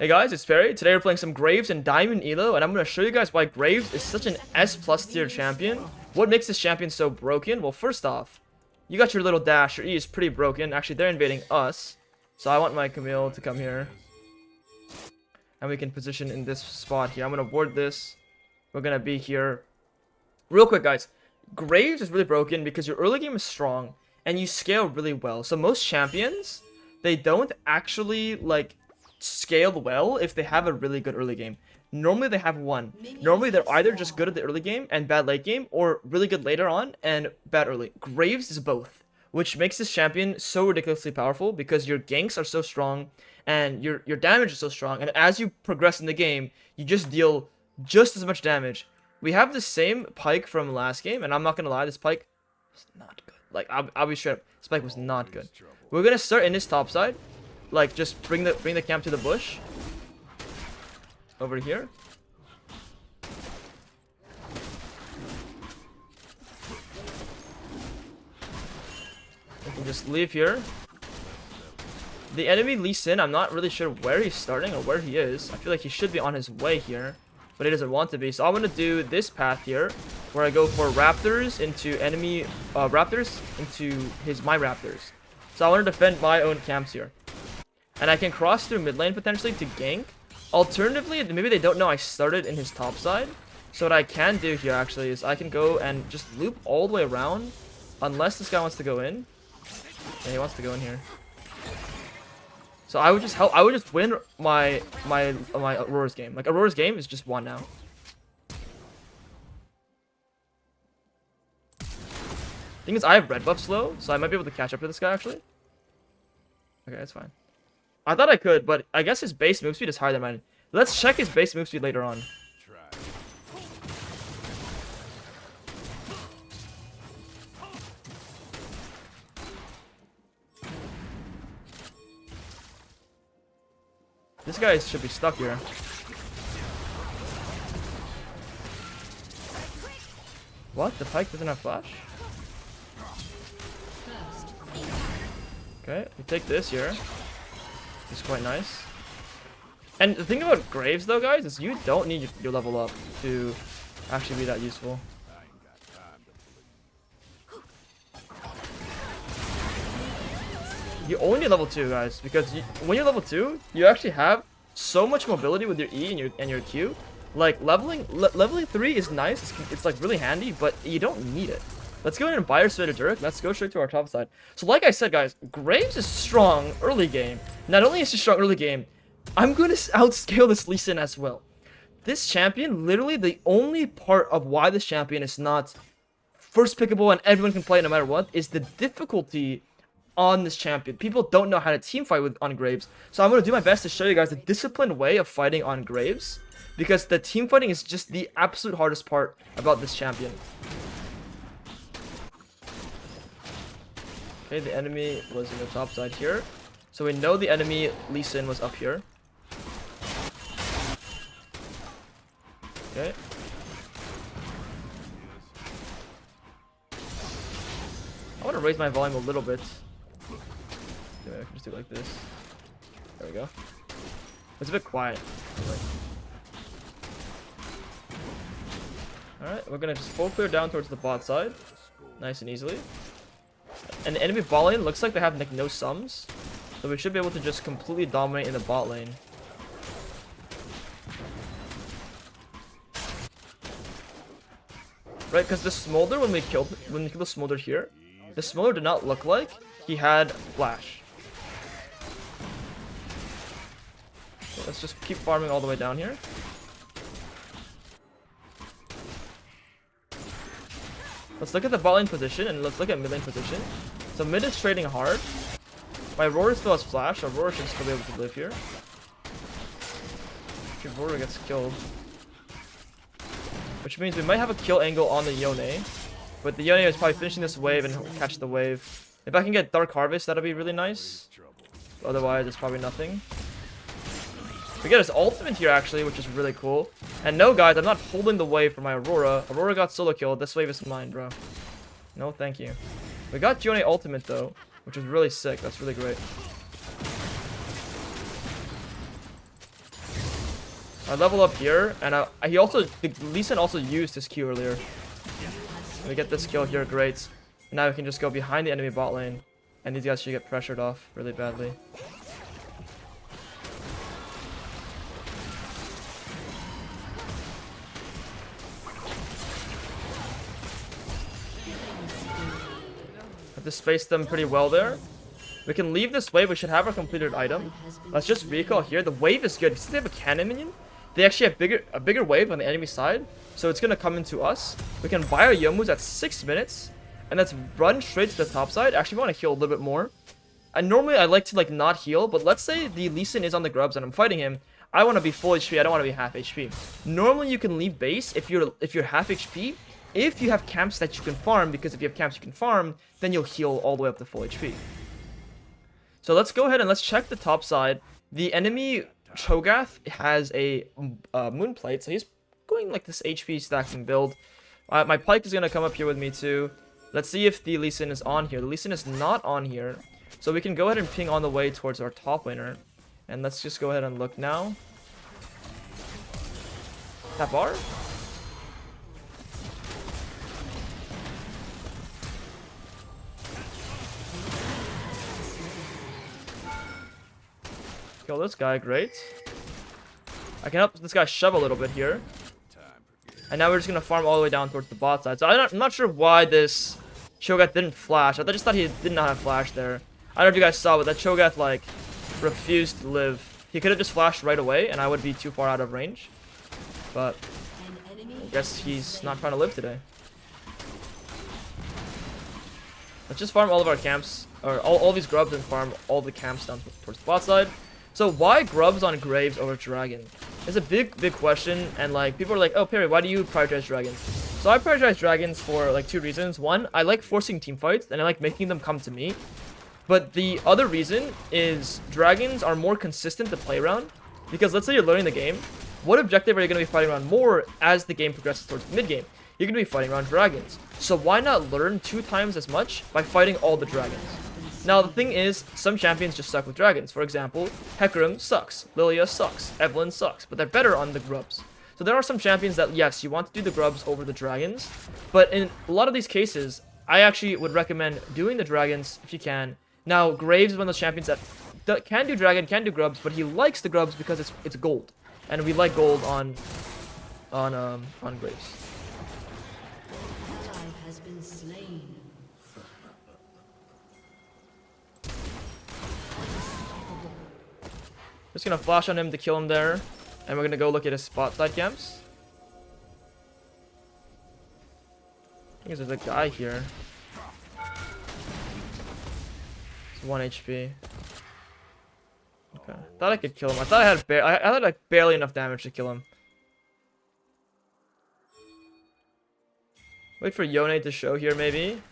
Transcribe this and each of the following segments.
Hey guys, it's Perry. Today we're playing some Graves and Diamond Elo, and I'm going to show you guys why Graves is such an S+ tier champion. What makes this champion so broken? Well, first off, you got your little dash. Your E is pretty broken. Actually, they're invading us. So I want my Camille to come here. And we can position in this spot here. I'm going to ward this. We're going to be here. Real quick, guys. Graves is really broken because your early game is strong and you scale really well. So most champions, they don't actually, like, scale well if they have a really good early game. Normally they have one. Normally they're either just good at the early game and bad late game, or really good later on and bad early. Graves is both, which makes this champion so ridiculously powerful because your ganks are so strong and your damage is so strong, and as you progress in the game, you just deal just as much damage. We have the same Pyke from last game, and I'm not gonna lie, this Pyke was not good. Like, I'll be straight up, this Pyke was not good. We're gonna start in this top side. Like, just bring the camp to the bush. Over here. We can just leave here. The enemy Lee Sin, I'm not really sure where he's starting or where he is. I feel like he should be on his way here, but he doesn't want to be. So I'm gonna do this path here, where I go for raptors into enemy raptors into my raptors. So I want to defend my own camps here. And I can cross through mid lane potentially to gank. Alternatively, maybe they don't know I started in his top side. So what I can do here actually is I can go and just loop all the way around. Unless this guy wants to go in. Yeah, he wants to go in here. So I would just help. I would just win my Aurora's game. Like, Aurora's game is just one now. Thing is, I have red buff slow, so I might be able to catch up to this guy actually. Okay, that's fine. I thought I could, but I guess his base move speed is higher than mine. Let's check his base move speed later on. This guy should be stuck here. What? The Pyke doesn't have flash? Okay, we take this here. It's quite nice. And the thing about Graves though, guys, is you don't need your level up to actually be that useful. You only need level 2, guys, because when you're level 2, you actually have so much mobility with your E and your Q. Like, leveling 3 is nice, it's like really handy, but you don't need it. Let's go in and buy our Spirit of Dirk. Let's go straight to our top side. So like I said, guys, Graves is strong early game. Not only is he strong early game, I'm going to outscale this Lee Sin as well. This champion, literally the only part of why this champion is not first pickable and everyone can play it no matter what, is the difficulty on this champion. People don't know how to team fight on Graves. So I'm going to do my best to show you guys the disciplined way of fighting on Graves, because the team fighting is just the absolute hardest part about this champion. Okay, the enemy was in the top side here. So we know the enemy Lee Sin was up here. Okay. I want to raise my volume a little bit. Okay, I can just do it like this. There we go. It's a bit quiet. Alright, we're gonna just full clear down towards the bot side. Nice and easily. And the enemy bot lane looks like they have like no sums, so we should be able to just completely dominate in the bot lane. Right, because the Smolder, when we killed the Smolder here, the Smolder did not look like he had flash. So let's just keep farming all the way down here. Let's look at the bot lane position and let's look at mid lane position. So mid is trading hard. My Aurora still has flash. Aurora should still be able to live here. If Aurora gets killed, which means we might have a kill angle on the Yone, but the Yone is probably finishing this wave and catch the wave. If I can get Dark Harvest, that'll be really nice. Otherwise, it's probably nothing. We get his ultimate here actually, which is really cool. And no, guys, I'm not holding the wave for my Aurora. Aurora got solo killed. This wave is mine, bro. No, thank you. We got Yone ultimate though, which is really sick. That's really great. I level up here, and he also, Lee Sin also used his Q earlier. We get this kill here, great. Now we can just go behind the enemy bot lane, and these guys should get pressured off really badly. Have to space them pretty well there. We can leave this wave. We should have our completed item. Let's just recall here. The wave is good. Since they have a cannon minion, they actually have a bigger wave on the enemy side. So it's going to come into us. We can buy our Yomus at 6 minutes. And let's run straight to the top side. Actually, we want to heal a little bit more. And normally I like to like not heal. But let's say the Lee Sin is on the Grubs and I'm fighting him. I want to be full HP. I don't want to be half HP. Normally you can leave base if you're half HP. If you have camps that you can farm. Because if you have camps you can farm, then you'll heal all the way up to full HP. So let's go ahead and let's check the top side. The enemy Cho'Gath has a moon plate, so he's going like this HP stacking build. My Pyke is going to come up here with me too. Let's see if the Lee Sin is on here. The Lee Sin is not on here. So we can go ahead and ping on the way towards our top laner. And let's just go ahead and look now. Tap R? Kill this guy, great. I can help this guy shove a little bit here. And now we're just going to farm all the way down towards the bot side. So I'm not sure why this Cho'Gath didn't flash. I just thought he did not have flash there. I don't know if you guys saw, but that Cho'Gath like refused to live. He could have just flashed right away and I would be too far out of range. But I guess he's not trying to live today. Let's just farm all of our camps, or all these Grubs, and farm all the camps down towards the bot side. So why Grubs on Graves over Dragon? It's a big question, and like people are like, oh Perry, why do you prioritize Dragons? So I prioritize Dragons for like 2 reasons. One, I like forcing team fights, and I like making them come to me. But the other reason is Dragons are more consistent to play around, because let's say you're learning the game. What objective are you going to be fighting around more as the game progresses towards the mid game? You're going to be fighting around Dragons. So why not learn 2 times as much by fighting all the Dragons? Now, the thing is, some champions just suck with Dragons. For example, Hecarim sucks, Lilia sucks, Evelynn sucks, but they're better on the Grubs. So there are some champions that, yes, you want to do the Grubs over the Dragons, but in a lot of these cases, I actually would recommend doing the Dragons if you can. Now, Graves is one of those champions that can do Dragon, can do Grubs, but he likes the Grubs because it's gold. And we like gold on Graves. Just gonna flash on him to kill him there. And we're gonna go look at his spot side camps. I think there's a guy here. It's 1 HP. Okay. Thought I could kill him. I thought I had like barely enough damage to kill him. Wait for Yone to show here maybe.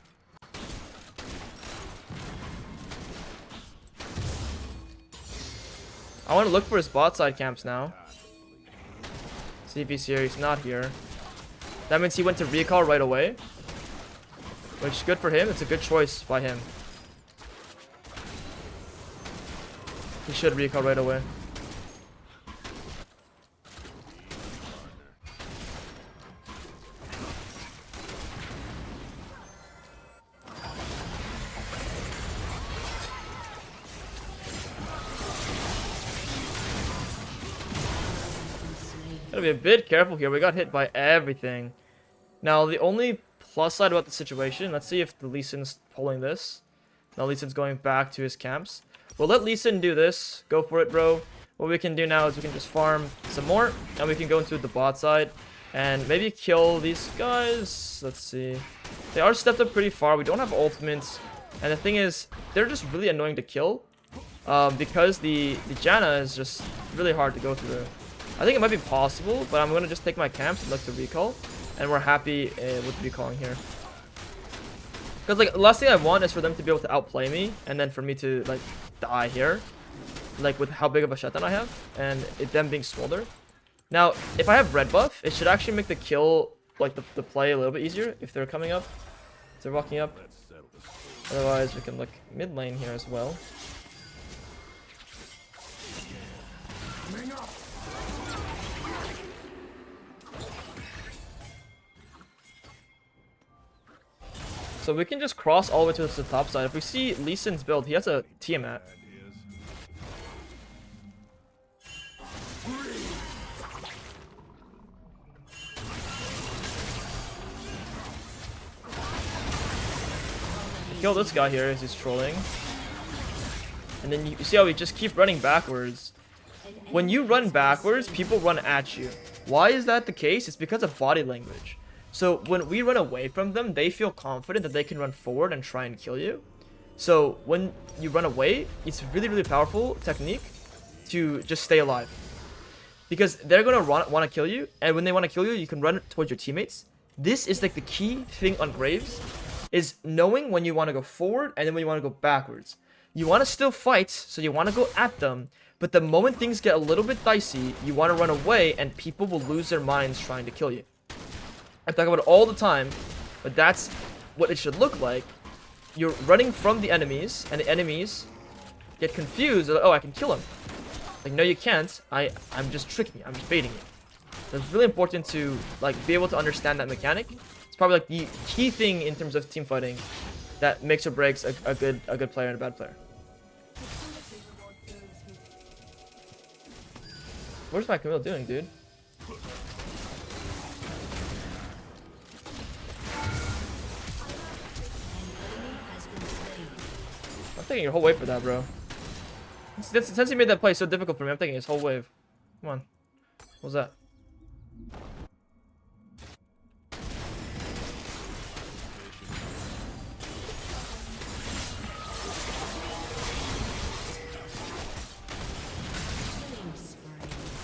I want to look for his bot side camps now. See if he's here. He's not here. That means he went to recall right away. Which is good for him. It's a good choice by him. He should recall right away. Gotta be a bit careful here. We got hit by everything. Now, the only plus side about the situation, let's see if the Lee Sin's pulling this. Now, Lee Sin's going back to his camps. We'll let Lee Sin do this. Go for it, bro. What we can do now is we can just farm some more, and we can go into the bot side and maybe kill these guys. Let's see. They are stepped up pretty far. We don't have ultimates. And the thing is, they're just really annoying to kill because the Janna is just really hard to go through. I think it might be possible, but I'm going to just take my camps and look to recall. And we're happy with recalling here. Because like, the last thing I want is for them to be able to outplay me. And then for me to like die here. Like with how big of a shutdown I have. And them being smolder. Now, if I have red buff, it should actually make the kill, like the play a little bit easier. If they're coming up. If they're walking up. Otherwise, we can look mid lane here as well. So we can just cross all the way to the top side. If we see Lee Sin's build, he has a Tiamat. Kill this guy here as he's trolling. And then you see how we just keep running backwards. When you run backwards, people run at you. Why is that the case? It's because of body language. So when we run away from them, they feel confident that they can run forward and try and kill you. So when you run away, it's really, really powerful technique to just stay alive. Because they're going to want to kill you. And when they want to kill you, you can run towards your teammates. This is like the key thing on Graves, is knowing when you want to go forward and then when you want to go backwards. You want to still fight, so you want to go at them. But the moment things get a little bit dicey, you want to run away and people will lose their minds trying to kill you. I talk about it all the time, but that's what it should look like. You're running from the enemies, and the enemies get confused. They're like, oh, I can kill him. Like, no, you can't. I'm just tricking you. I'm just baiting you. So it's really important to like be able to understand that mechanic. It's probably like the key thing in terms of team fighting that makes or breaks a good player and a bad player. What's my Camille doing, dude? I'm taking your whole wave for that, bro. Since he made that play so difficult for me, I'm taking his whole wave. Come on. What's that?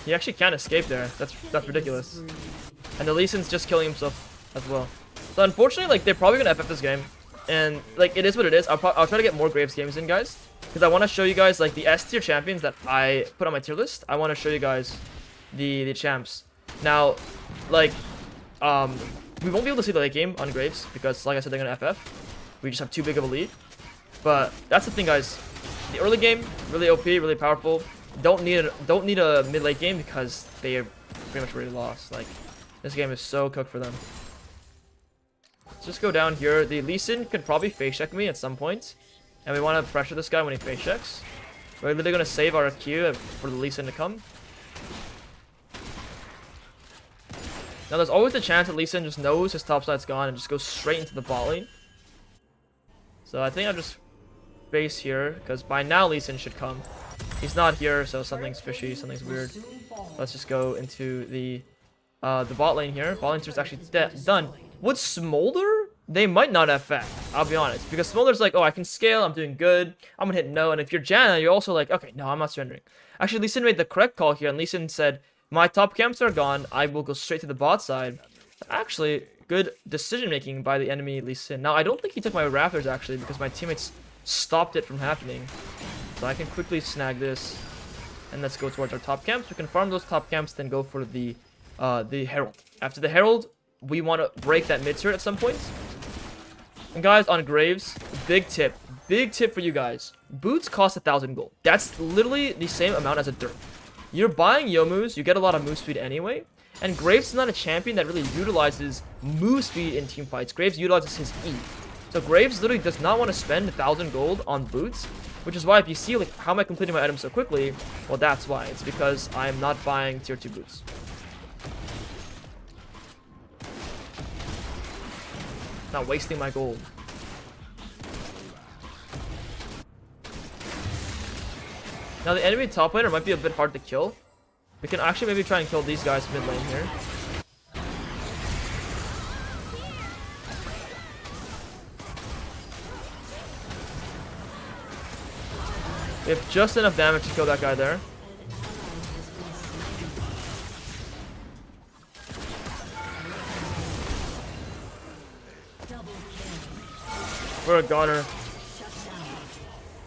He actually can't escape there. That's ridiculous. And the Lee Sin's just killing himself as well. So unfortunately, like, they're probably gonna FF this game. And like, it is what it is. I'll try to get more Graves games in, guys, because I want to show you guys like the S tier champions that I put on my tier list. I want to show you guys the champs. Now, like, we won't be able to see the late game on Graves because, like I said, they're gonna FF. We just have too big of a lead. But that's the thing, guys. The early game, really OP, really powerful. Don't need a mid-late game because they are pretty much already lost. Like, this game is so cooked for them. Let's just go down here. The Lee Sin could probably face check me at some point, and we want to pressure this guy when he face checks. We're literally gonna save our Q for the Lee Sin to come. Now there's always a chance that Lee Sin just knows his top side's gone and just goes straight into the bot lane. So I think I'll just base here because by now Lee Sin should come. He's not here, so something's fishy, something's weird. Let's just go into the bot lane here. Bot lane is actually done. With Smolder, they might not FF, I'll be honest. Because Smolder's like, oh, I can scale, I'm doing good, I'm gonna hit no. And if you're Janna, you're also like, okay, no, I'm not surrendering. Actually, Lee Sin made the correct call here, and Lee Sin said, my top camps are gone, I will go straight to the bot side. Actually, good decision making by the enemy Lee Sin. Now, I don't think he took my Raptors, actually, because my teammates stopped it from happening. So I can quickly snag this, and let's go towards our top camps. We can farm those top camps, then go for the Herald. After the Herald, we want to break that mid turret at some point. And guys, on Graves, big tip for you guys. Boots cost 1,000 gold. That's literally the same amount as a dirt. You're buying Youmu's, you get a lot of move speed anyway. And Graves is not a champion that really utilizes move speed in team fights. Graves utilizes his E. So Graves literally does not want to spend 1,000 gold on boots. Which is why if you see like how am I completing my items so quickly, well, that's why. It's because I'm not buying tier 2 boots. Not wasting my gold. Now the enemy top laner might be a bit hard to kill. We can actually maybe try and kill these guys mid lane here. We have just enough damage to kill that guy there. We're a goner.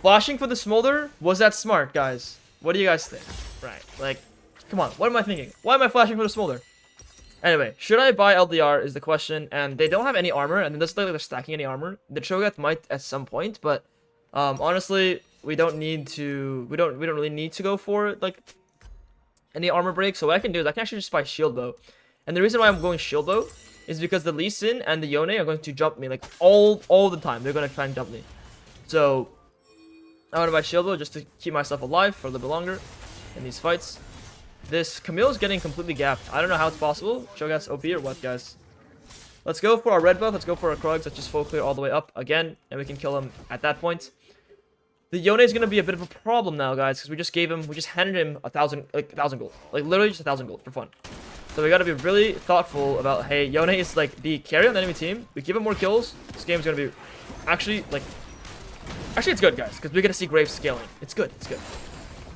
Flashing for the Smolder? Was that smart, guys? What do you guys think? Right, like, come on, what am I thinking? Why am I flashing for the Smolder? Anyway, should I buy LDR is the question, and they don't have any armor, and it doesn't look like they're stacking any armor. The Cho'Gath might at some point, but honestly, we don't really need to go for like any armor break. So what I can do is I can actually just buy shield bow. And the reason why I'm going shield bow is because the Lee Sin and the Yone are going to jump me like all the time. They're going to try and jump me. So I want to buy shield bow just to keep myself alive for a little bit longer in these fights. This Camille is getting completely gapped. I don't know how it's possible. Cho'Gath's OP or what, guys? Let's go for our red buff. Let's go for our Krugs. Let's just full clear all the way up again, and we can kill him at that point. The Yone is going to be a bit of a problem now, guys, because we just handed him 1,000 gold. Like, literally just 1,000 gold for fun. So we got to be really thoughtful about, hey, Yone is, like, the carry on the enemy team. We give him more kills. This game's going to be actually, like... Actually, it's good, guys, because we're going to see Graves scaling. It's good. It's good.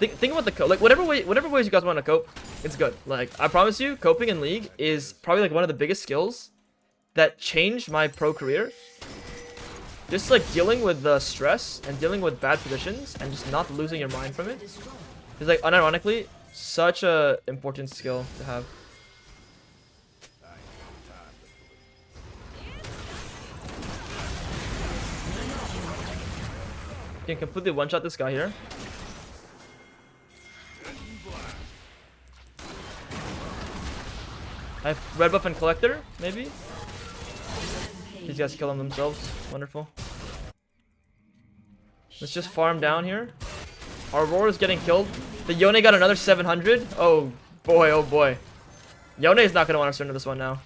Think about the cope. Like, whatever ways you guys want to cope, it's good. Like, I promise you, coping in League is probably, like, one of the biggest skills that changed my pro career. Just like dealing with the stress and dealing with bad positions and just not losing your mind from it is like unironically such a important skill to have. You can completely one-shot this guy here. I have red buff and collector, maybe. These guys kill them themselves. Wonderful. Let's just farm down here. Our Aurora is getting killed. The Yone got another 700. Oh boy, oh boy. Yone is not going to want to surrender this one now.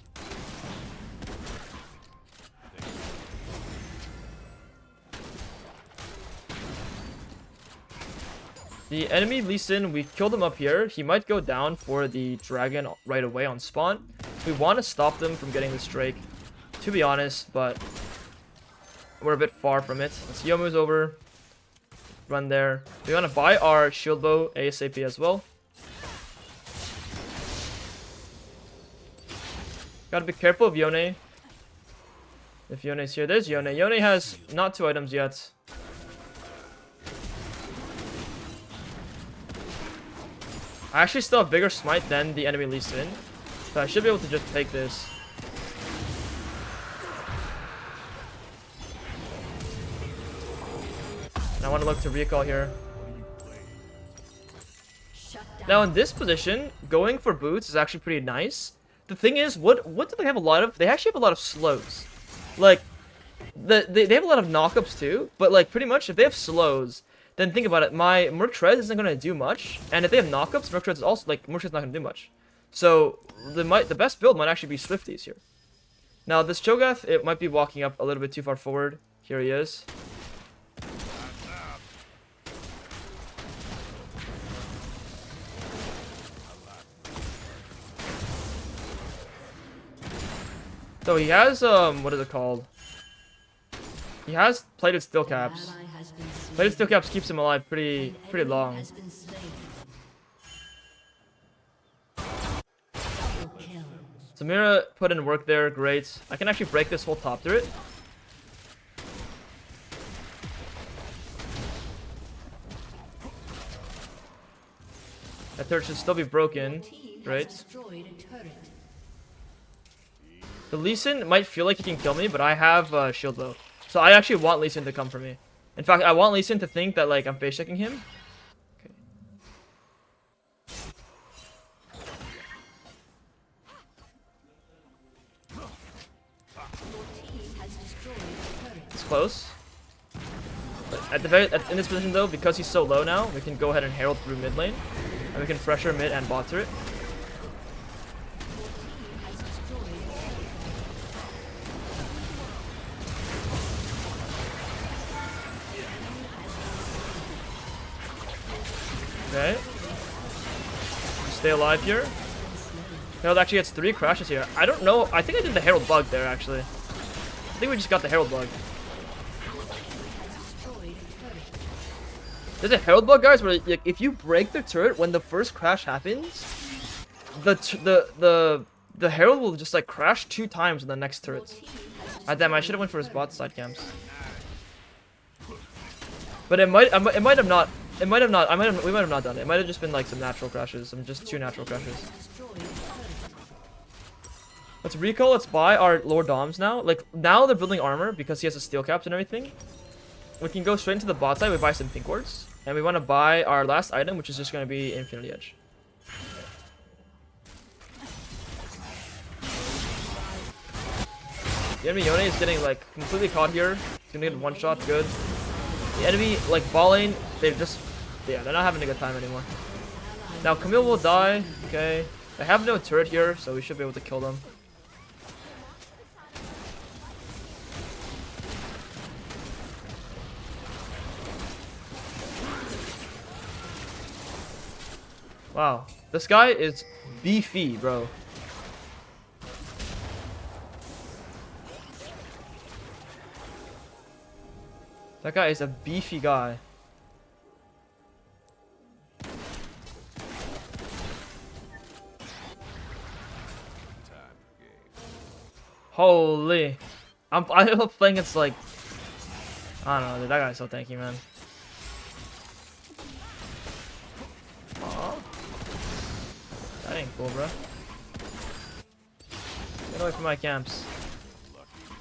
The enemy Lee Sin, we killed him up here. He might go down for the dragon right away on spawn. We want to stop them from getting this Drake, to be honest, but we're a bit far from it. Let's Youmu's over. Run there. We want to buy our shield bow ASAP as well. Gotta be careful of Yone. If Yone's here, there's Yone. Yone has not 2 items yet. I actually still have bigger smite than the enemy Lee Sin, so I should be able to just take this. And I want to look to recall here. Now in this position, going for boots is actually pretty nice. The thing is, what do they have a lot of? They actually have a lot of slows. Like, they have a lot of knockups too, but like pretty much if they have slows, then think about it. My Merc-Trez isn't going to do much, and if they have knockups, Merc-Trez is also like Merc-Trez not going to do much. So the best build might actually be Swifties here. Now this Cho'Gath, it might be walking up a little bit too far forward. Here he is. So he has what is it called? He has plated steel caps. Plated steel caps keeps him alive pretty long. Samira put in work there, great. I can actually break this whole top turret. That turret should still be broken, right? The Lee Sin might feel like he can kill me, but I have shield bow. So I actually want Lee Sin to come for me. In fact, I want Lee Sin to think that like I'm face checking him. Okay. It's close. But in this position though, because he's so low now, we can go ahead and Herald through mid lane, and we can pressure mid and bot turret. Okay. Stay alive here. Herald actually gets 3 crashes here. I don't know. I think I did the Herald bug there, actually. I think we just got the Herald bug. There's a Herald bug, guys, where like, if you break the turret when the first crash happens, the Herald will just like crash 2 times in the next turret. Ah, damn, I should have went for his bot side camps. But it might have not. We might have not done it. It might have just been like some natural crashes, just 2 natural crashes. Let's recall. Let's buy our Lord Doms now. Like now they're building armor because he has the steel caps and everything. We can go straight into the bot side. We buy some pink wards, and we want to buy our last item, which is just going to be Infinity Edge. The enemy Yone is getting like completely caught here. He's gonna get one shot, good. The enemy like ball lane, they're not having a good time anymore. Now Camille will die, okay. I have no turret here, so we should be able to kill them. Wow, this guy is beefy, bro. That guy is a beefy guy. Holy. I'm playing against like... I don't know, dude, that guy's so tanky, man. Aww. That ain't cool, bro. Get away from my camps.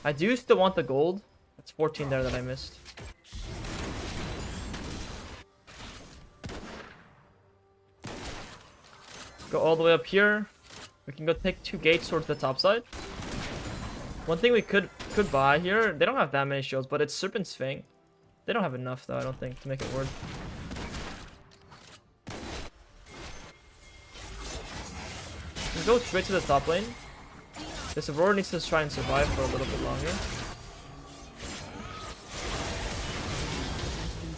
I do still want the gold. That's 14 there that I missed. Go all the way up here. We can go take 2 gates towards the top side. One thing we could buy here, they don't have that many shields, but it's Serpent's Fang. They don't have enough though, I don't think, to make it work. Let's go straight to the top lane. This Aurora needs to try and survive for a little bit longer.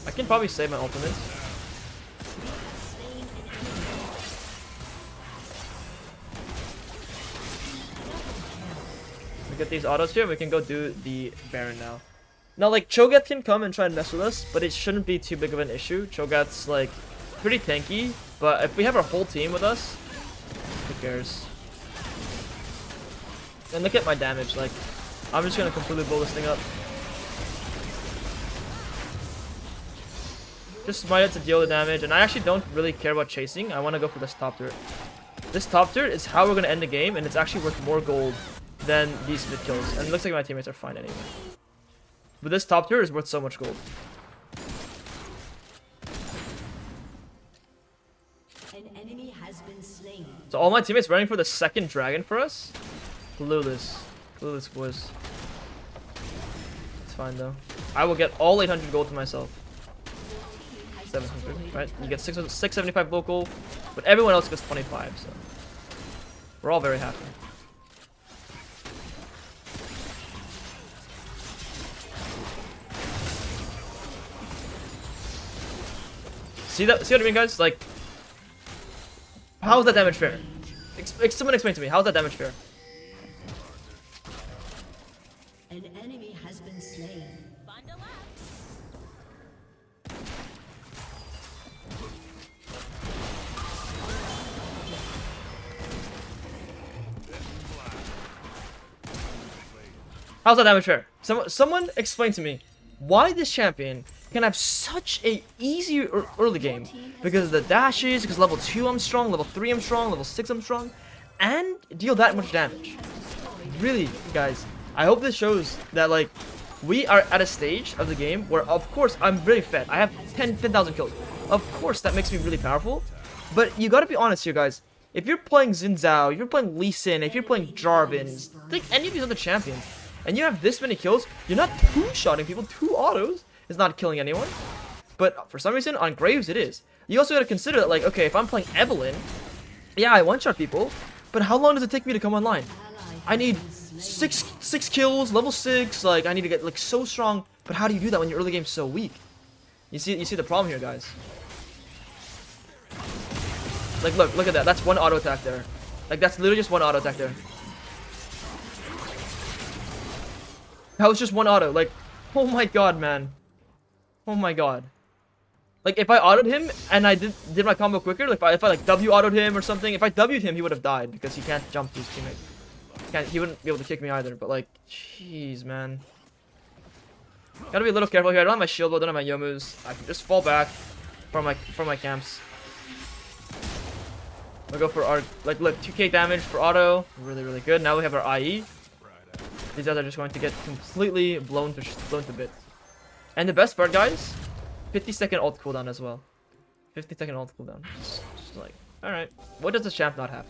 I can probably save my ultimate. Get these autos here, we can go do the Baron now. Now, like, Cho'Gath can come and try and mess with us, but it shouldn't be too big of an issue. Cho'Gath's, like, pretty tanky, but if we have our whole team with us, who cares? And look at my damage, like, I'm just gonna completely blow this thing up. Just smite it to deal the damage, and I actually don't really care about chasing. I want to go for this top turret. This top turret is how we're gonna end the game, and it's actually worth more gold than these mid kills. And it looks like my teammates are fine anyway. But this top tier is worth so much gold. An enemy has been slain. So all my teammates running for the second dragon for us? Clueless. Clueless boys. It's fine though. I will get all 800 gold to myself. 700, right? You get 675 local, but everyone else gets 25, so we're all very happy. See what I mean, guys? Like, how is that damage fair? Someone explain to me, how is that damage fair? An enemy has been slain. How's that damage fair? Someone explain to me why this champion can have such a easy early game because of the dashes, because level 2 I'm strong, level 3 I'm strong, level 6 I'm strong, and deal that much damage. Really, guys, I hope this shows that, like, we are at a stage of the game where, of course, I'm very fed. I have 10,000 kills. Of course, that makes me really powerful, but you gotta be honest here, guys. If you're playing Xin Zhao, if you're playing Lee Sin, if you're playing Jarvan, like any of these other champions, and you have this many kills, you're not two-shotting people, 2 autos is not killing anyone. But for some reason, on Graves, it is. You also gotta consider that, like, okay, if I'm playing Evelyn, yeah, I one-shot people, but how long does it take me to come online? I need six kills, level 6, like, I need to get, like, so strong, but how do you do that when your early game's so weak? You see the problem here, guys. Like, look at that, that's one auto attack there. Like, that's literally just one auto attack there. That was just one auto, like, oh my god, man. Oh my god. Like, if I autoed him and I did my combo quicker, like if I like W autoed him or something, if I W'd him, he would have died because he can't jump to his teammate. He wouldn't be able to kick me either, but like, jeez, man. Gotta be a little careful here. I don't have my shield, I don't have my Yomus. I can just fall back from my camps. We'll go for our, like, look, 2k damage for auto. Really, really good. Now we have our IE. These guys are just going to get completely blown to bits. And the best part, guys, 50-second ult cooldown as well. 50-second ult cooldown. Just like, alright. What does this champ not have?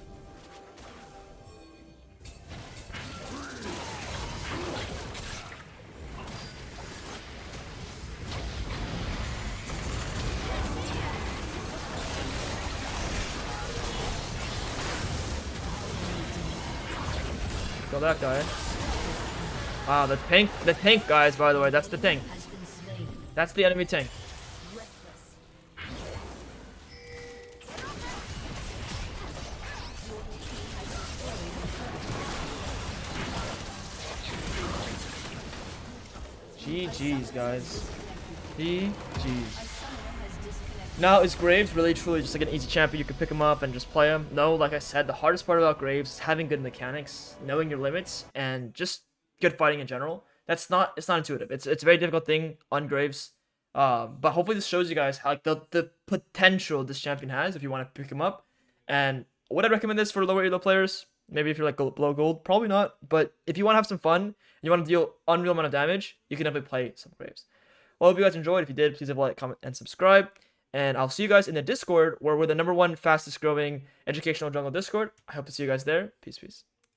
Kill that guy. Ah, the tank guys, by the way, that's the tank. Has been slain. That's the enemy tank. GG's, guys. GG's. Now, is Graves really truly just like an easy champion? You can pick him up and just play him? No, like I said, the hardest part about Graves is having good mechanics, knowing your limits, and just good fighting in general. It's not intuitive. It's a very difficult thing on Graves. But hopefully this shows you guys how, like, the potential this champion has if you want to pick him up. And would I recommend this for lower elo players? Maybe if you're like below gold, probably not. But if you want to have some fun and you want to deal unreal amount of damage, you can definitely play some Graves. Well, I hope you guys enjoyed. If you did, please leave a like, comment, and subscribe. And I'll see you guys in the Discord, where we're the #1 fastest growing educational jungle Discord. I hope to see you guys there. Peace, peace.